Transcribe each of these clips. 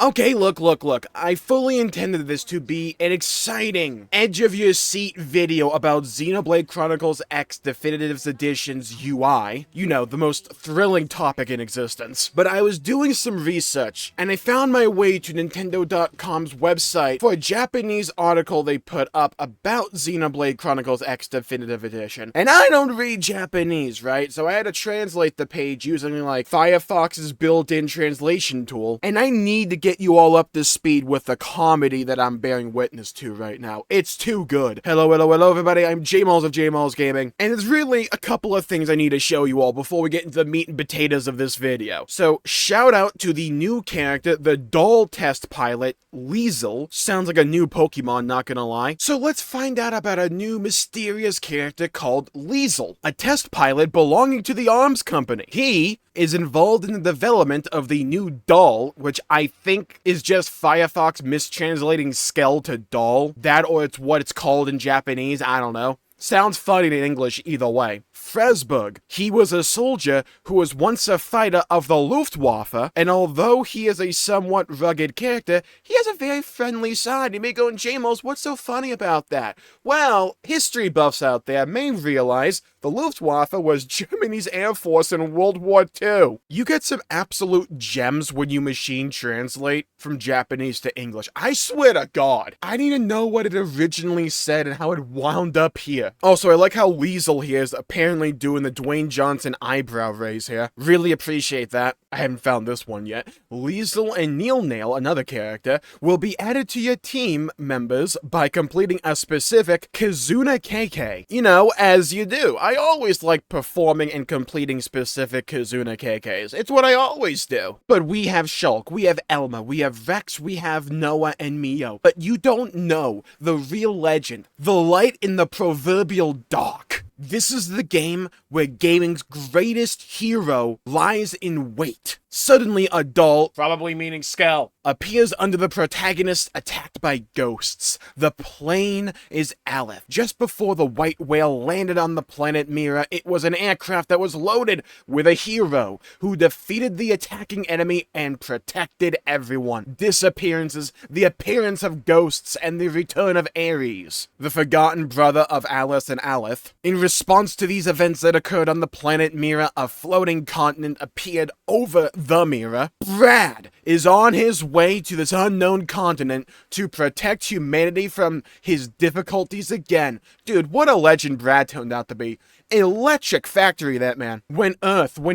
Okay, look. I fully intended this to be an exciting, edge-of-your-seat video about Xenoblade Chronicles X Definitive Edition's UI. You know, the most thrilling topic in existence. But I was doing some research, and I found my way to Nintendo.com's website for a Japanese article they put up about Xenoblade Chronicles X Definitive Edition. And I don't read Japanese, right? So I had to translate the page using, like, Firefox's built-in translation tool. And I need to get you all up to speed with the comedy that I'm bearing witness to right now. It's too good. Hello everybody, I'm Jmulls of Jmulls Gaming, and there's really a couple of things I need to show you all before we get into the meat and potatoes of this video. So, shout out to the new character, the doll test pilot, Liesel. Sounds like a new Pokemon, not gonna lie. So let's find out about a new mysterious character called Liesel, a test pilot belonging to the ARMS company. He is involved in the development of the new doll, which I think is just Firefox mistranslating Skell to doll. That, or it's what it's called in Japanese, I don't know. Sounds funny in English either way. Fresburg. He was a soldier who was once a fighter of the Luftwaffe, and although he is a somewhat rugged character, he has a very friendly side. You may go, Jmulls, what's so funny about that? Well, history buffs out there may realize the Luftwaffe was Germany's air force in World War II. You get some absolute gems when you machine translate from Japanese to English. I swear to God. I need to know what it originally said and how it wound up here. Also, I like how Liesel here is apparently doing the Dwayne Johnson eyebrow raise here. Really appreciate that. I haven't found this one yet. Liesel and Neil Nail, another character, will be added to your team members by completing a specific Kizuna KK. You know, as you do. I always like performing and completing specific Kizuna KKs. It's what I always do. But we have Shulk, we have Elma, we have Rex, we have Noah and Mio. But you don't know the real legend, the light in the proverbial dark. This is the game where gaming's greatest hero lies in wait. Suddenly a doll, probably meaning Skell, appears under the protagonist attacked by ghosts. The plane is Aleph. Just before the white whale landed on the planet Mira, it was an aircraft that was loaded with a hero who defeated the attacking enemy and protected everyone. Disappearances, the appearance of ghosts, and the return of Ares, the forgotten brother of Alice and Aleph. In response to these events that occurred on the planet Mira, a floating continent appeared over the Mira. Brad is on his way to this unknown continent to protect humanity from his difficulties again. Dude, what a legend Brad turned out to be. Electric factory, that man. When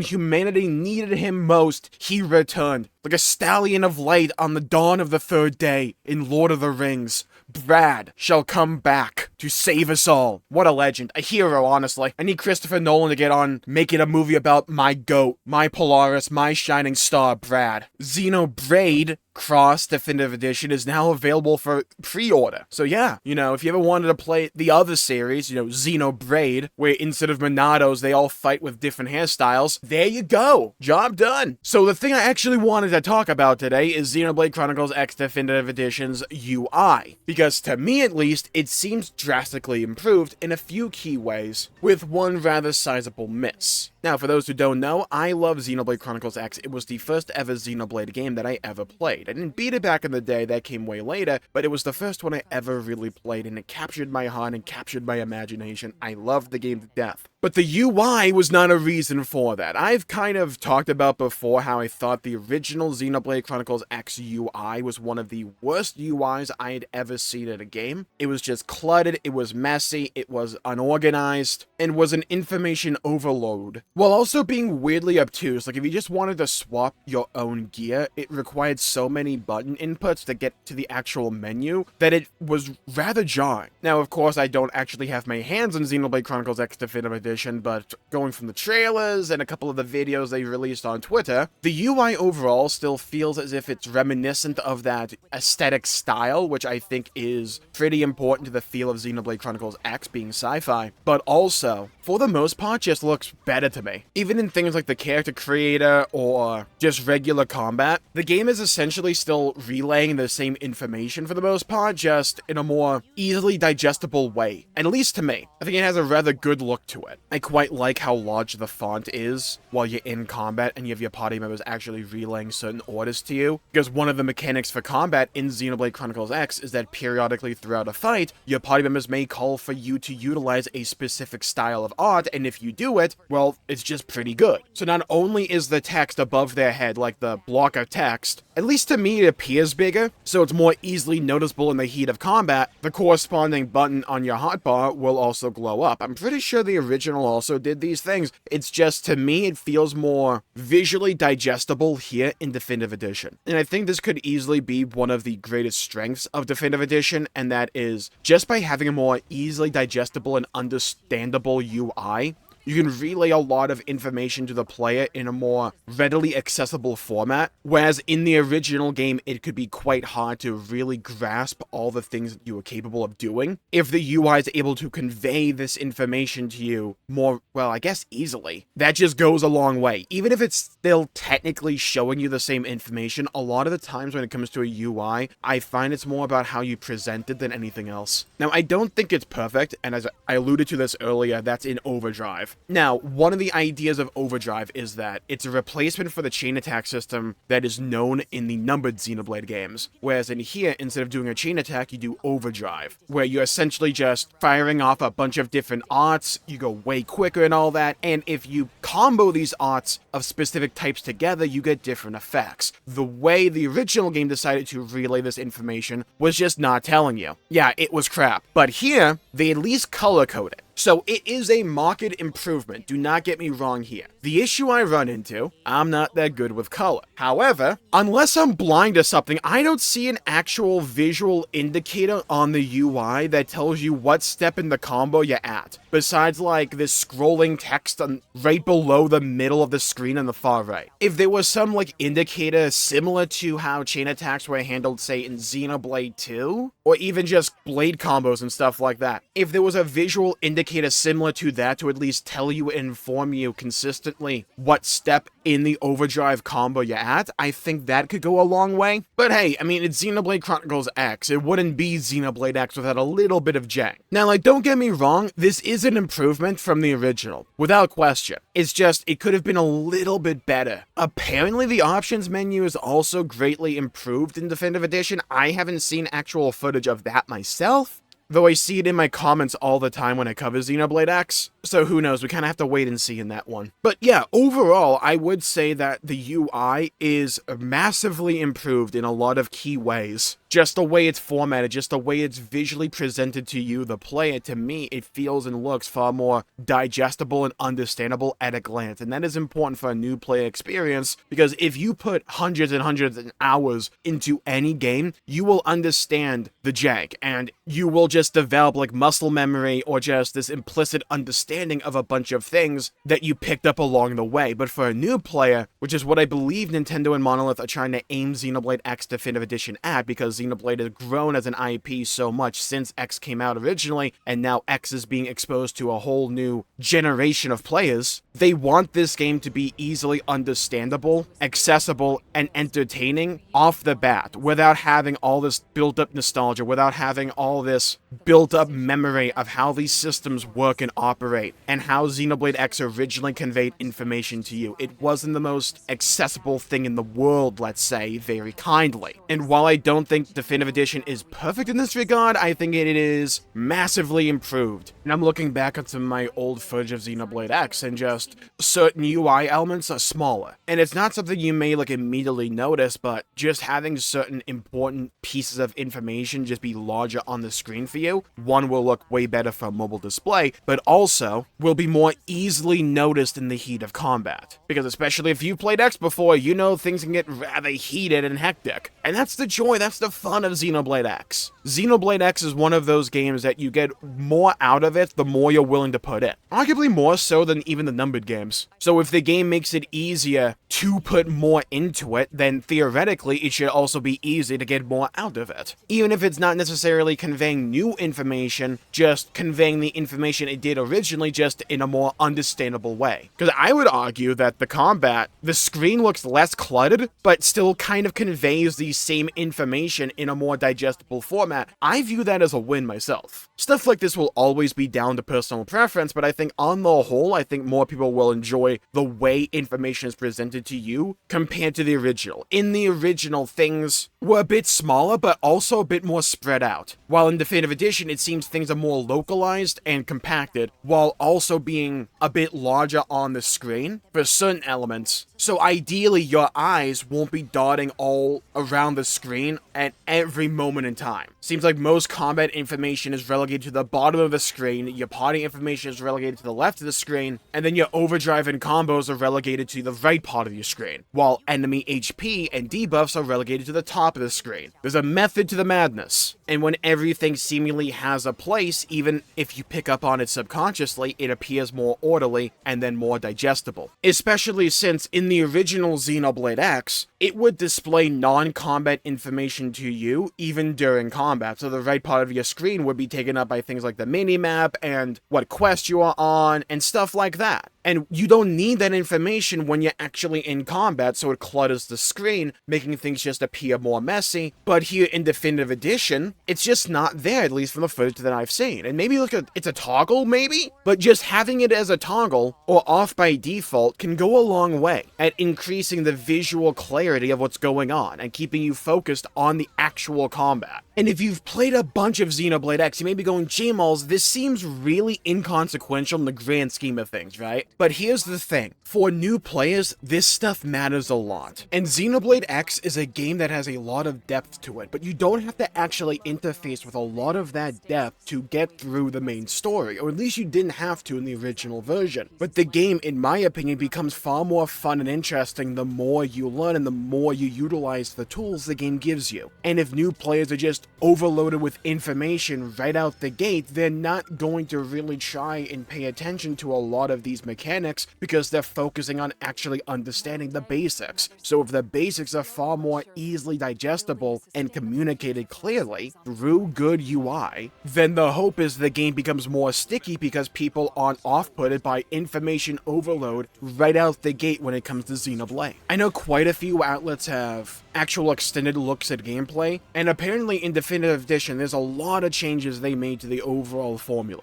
humanity needed him most, he returned. Like a stallion of light on the dawn of the third day in Lord of the Rings. Brad shall come back to save us all. What a legend. A hero, honestly. I need Christopher Nolan to get on making a movie about my goat, my Polaris, my shining star, Brad. Xenoblade Cross Definitive Edition is now available for pre-order. So yeah, you know, if you ever wanted to play the other series, you know, Xenoblade, where instead of Monados, they all fight with different hairstyles, there you go. Job done. So the thing I actually wanted to talk about today is Xenoblade Chronicles X Definitive Edition's UI. Because to me at least, it seems drastically improved in a few key ways, with one rather sizable miss. Now, for those who don't know, I love Xenoblade Chronicles X. It was the first ever Xenoblade game that I ever played. I didn't beat it back in the day, that came way later, but it was the first one I ever really played, and it captured my heart and captured my imagination. I loved the game to death. But the UI was not a reason for that. I've kind of talked about before how I thought the original Xenoblade Chronicles X UI was one of the worst UIs I had ever seen in a game. It was just cluttered, it was messy, it was unorganized, and was an information overload. While also being weirdly obtuse, like if you just wanted to swap your own gear, it required so many button inputs to get to the actual menu that it was rather jarring. Now, of course, I don't actually have my hands on Xenoblade Chronicles X Definitive Edition, but going from the trailers and a couple of the videos they released on Twitter, the UI overall still feels as if it's reminiscent of that aesthetic style, which I think is pretty important to the feel of Xenoblade Chronicles X being sci-fi, but also, for the most part, just looks better to me. Even in things like the character creator or just regular combat, the game is essentially still relaying the same information for the most part, just in a more easily digestible way. At least to me. I think it has a rather good look to it. I quite like how large the font is while you're in combat and you have your party members actually relaying certain orders to you. Because one of the mechanics for combat in Xenoblade Chronicles X is that periodically throughout a fight, your party members may call for you to utilize a specific style of art, and if you do it, well, it's just pretty good. So not only is the text above their head, like the block of text, at least to me it appears bigger, so it's more easily noticeable in the heat of combat, the corresponding button on your hotbar will also glow up. I'm pretty sure the original also did these things. It's just, to me, it feels more visually digestible here in Definitive Edition. And I think this could easily be one of the greatest strengths of Definitive Edition, and that is just by having a more easily digestible and understandable UI, you can relay a lot of information to the player in a more readily accessible format, whereas in the original game, it could be quite hard to really grasp all the things that you were capable of doing. If the UI is able to convey this information to you more, well, I guess easily, that just goes a long way. Even if it's still technically showing you the same information, a lot of the times when it comes to a UI, I find it's more about how you present it than anything else. Now, I don't think it's perfect, and as I alluded to this earlier, that's in Overdrive. Now, one of the ideas of Overdrive is that it's a replacement for the chain attack system that is known in the numbered Xenoblade games, whereas in here, instead of doing a chain attack, you do Overdrive, where you're essentially just firing off a bunch of different arts, you go way quicker and all that, and if you combo these arts of specific types together, you get different effects. The way the original game decided to relay this information was just not telling you. Yeah, it was crap, but here, they at least color-code it. So it is a marked improvement, do not get me wrong here. The issue I run into, I'm not that good with color. However, unless I'm blind to something, I don't see an actual visual indicator on the UI that tells you what step in the combo you're at, besides like this scrolling text right below the middle of the screen on the far right. If there was some like indicator similar to how chain attacks were handled, say in Xenoblade 2, or even just blade combos and stuff like that, if there was a visual indicator similar to that to at least tell you and inform you consistently what step in the Overdrive combo you're at, I think that could go a long way. But hey, I mean, it's Xenoblade Chronicles X. It wouldn't be Xenoblade X without a little bit of jank. Now, like, don't get me wrong, this is an improvement from the original, without question. It's just, it could have been a little bit better. Apparently, the options menu is also greatly improved in Definitive Edition. I haven't seen actual footage of that myself, though I see it in my comments all the time when I cover Xenoblade X, so who knows, we kind of have to wait and see in that one. But yeah, overall, I would say that the UI is massively improved in a lot of key ways. Just the way it's formatted, just the way it's visually presented to you, the player, to me, it feels and looks far more digestible and understandable at a glance. And that is important for a new player experience, because if you put hundreds and hundreds of hours into any game, you will understand the jank, and you will just develop like muscle memory or just this implicit understanding of a bunch of things that you picked up along the way. But for a new player, which is what I believe Nintendo and Monolith are trying to aim Xenoblade X Definitive Edition at, because Xenoblade has grown as an IP so much since X came out originally, and now X is being exposed to a whole new generation of players, they want this game to be easily understandable, accessible, and entertaining off the bat, without having all this built-up nostalgia, without having all this built-up memory of how these systems work and operate, and how Xenoblade X originally conveyed information to you. It wasn't the most accessible thing in the world, let's say, very kindly. And while I don't think Definitive Edition is perfect in this regard, I think it is massively improved. And I'm looking back at some of my old footage of Xenoblade X, and just certain UI elements are smaller. And it's not something you may like immediately notice, but just having certain important pieces of information just be larger on the screen for you, one, will look way better for a mobile display, but also will be more easily noticed in the heat of combat. Because especially if you played X before, you know things can get rather heated and hectic. And that's the joy, that's the fun of Xenoblade X. Xenoblade X is one of those games that you get more out of it the more you're willing to put in. Arguably more so than even the numbered games. So if the game makes it easier to put more into it, then theoretically it should also be easy to get more out of it. Even if it's not necessarily conveying new information, just conveying the information it did originally only just in a more understandable way. Because I would argue that the screen looks less cluttered, but still kind of conveys the same information in a more digestible format. I view that as a win myself. Stuff like this will always be down to personal preference, but I think on the whole, I think more people will enjoy the way information is presented to you compared to the original. In the original, things were a bit smaller, but also a bit more spread out. While in Definitive Edition, it seems things are more localized and compacted, while also being a bit larger on the screen for certain elements. So ideally, your eyes won't be dotting all around the screen at every moment in time. Seems like most combat information is relegated to the bottom of the screen, your party information is relegated to the left of the screen, and then your overdrive and combos are relegated to the right part of your screen, while enemy HP and debuffs are relegated to the top of the screen. There's a method to the madness, and when everything seemingly has a place, even if you pick up on it subconsciously, it appears more orderly and then more digestible. Especially since in the original Xenoblade X, it would display non-combat information to you even during combat, so the right part of your screen would be taken up by things like the minimap and what quest you are on and stuff like that. And you don't need that information when you're actually in combat, so it clutters the screen, making things just appear more messy. But here in Definitive Edition, it's just not there, at least from the footage that I've seen. And maybe it's a toggle, maybe? But just having it as a toggle, or off by default, can go a long way at increasing the visual clarity of what's going on, and keeping you focused on the actual combat. And if you've played a bunch of Xenoblade X, you may be going, Jmulls, this seems really inconsequential in the grand scheme of things, right? But here's the thing. For new players, this stuff matters a lot. And Xenoblade X is a game that has a lot of depth to it, but you don't have to actually interface with a lot of that depth to get through the main story, or at least you didn't have to in the original version. But the game, in my opinion, becomes far more fun and interesting the more you learn and the more you utilize the tools the game gives you. And if new players are just overloaded with information right out the gate, they're not going to really try and pay attention to a lot of these mechanics because they're focusing on actually understanding the basics. So if the basics are far more easily digestible and communicated clearly through good UI, then the hope is the game becomes more sticky because people aren't off-putted by information overload right out the gate when it comes to Xenoblade. I know quite a few outlets have actual extended looks at gameplay, and apparently in Definitive Edition there's a lot of changes they made to the overall formula.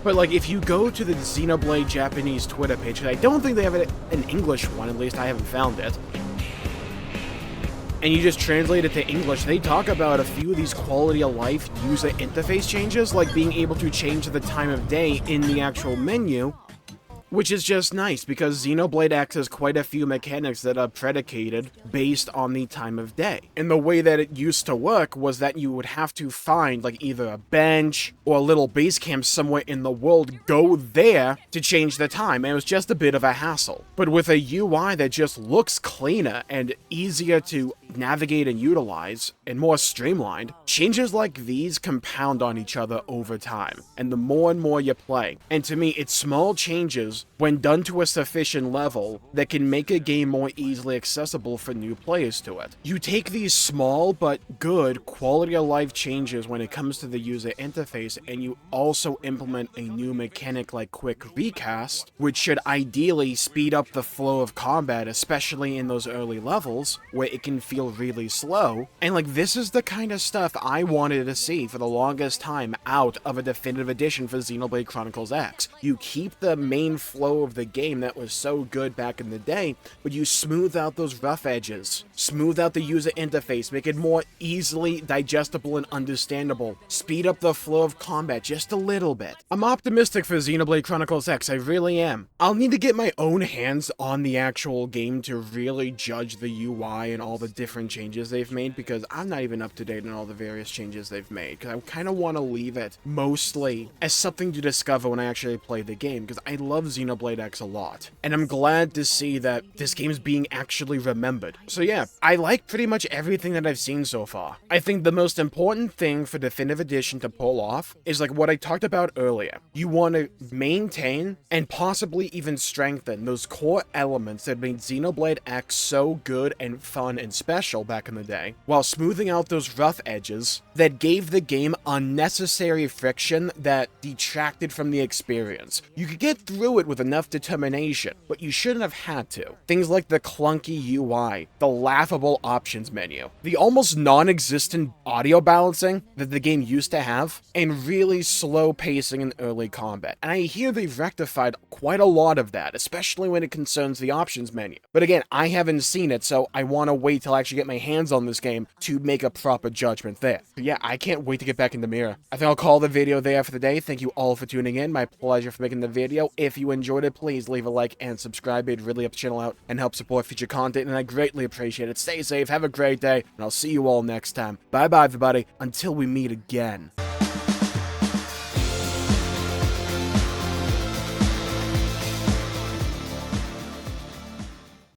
But like, if you go to the Xenoblade Japanese Twitter page, and I don't think they have an English one, at least I haven't found it, and you just translate it to English, they talk about a few of these quality of life user interface changes, like being able to change the time of day in the actual menu, which is just nice, because Xenoblade X has quite a few mechanics that are predicated based on the time of day. And the way that it used to work was that you would have to find like either a bench or a little base camp somewhere in the world, go there to change the time, and it was just a bit of a hassle. But with a UI that just looks cleaner and easier to navigate and utilize, and more streamlined, changes like these compound on each other over time, and the more and more you play. And to me, it's small changes when done to a sufficient level that can make a game more easily accessible for new players to it. You take these small but good quality of life changes when it comes to the user interface, and you also implement a new mechanic like quick recast, which should ideally speed up the flow of combat, especially in those early levels where it can feel really slow. And like, this is the kind of stuff I wanted to see for the longest time out of a definitive edition for Xenoblade Chronicles X. You keep the main flow of the game that was so good back in the day, but you smooth out those rough edges, smooth out the user interface, make it more easily digestible and understandable, speed up the flow of combat just a little bit. I'm optimistic for Xenoblade Chronicles X, I really am. I'll need to get my own hands on the actual game to really judge the UI and all the different changes they've made, because I'm not even up to date on all the various changes they've made, because I kind of want to leave it mostly as something to discover when I actually play the game, because I love Xenoblade X a lot, and I'm glad to see that this game's being actually remembered. So yeah, I like pretty much everything that I've seen so far. I think the most important thing for Definitive Edition to pull off is like what I talked about earlier. You want to maintain and possibly even strengthen those core elements that made Xenoblade X so good and fun and special back in the day, while smoothing out those rough edges that gave the game unnecessary friction that detracted from the experience. You could get through it with enough determination, but you shouldn't have had to. Things like the clunky UI, the laughable options menu, the almost non-existent audio balancing that the game used to have, and really slow pacing in early combat. And I hear they've rectified quite a lot of that, especially when it concerns the options menu. But again, I haven't seen it, so I want to wait till I actually get my hands on this game to make a proper judgment there. But yeah, I can't wait to get back in the mirror. I think I'll call the video there for the day. Thank you all for tuning in. My pleasure for making the video. If you enjoyed it, please leave a like and subscribe. It'd really help the channel out and help support future content, and I greatly appreciate it. Stay safe, have a great day, and I'll see you all next time. Bye-bye, everybody, until we meet again.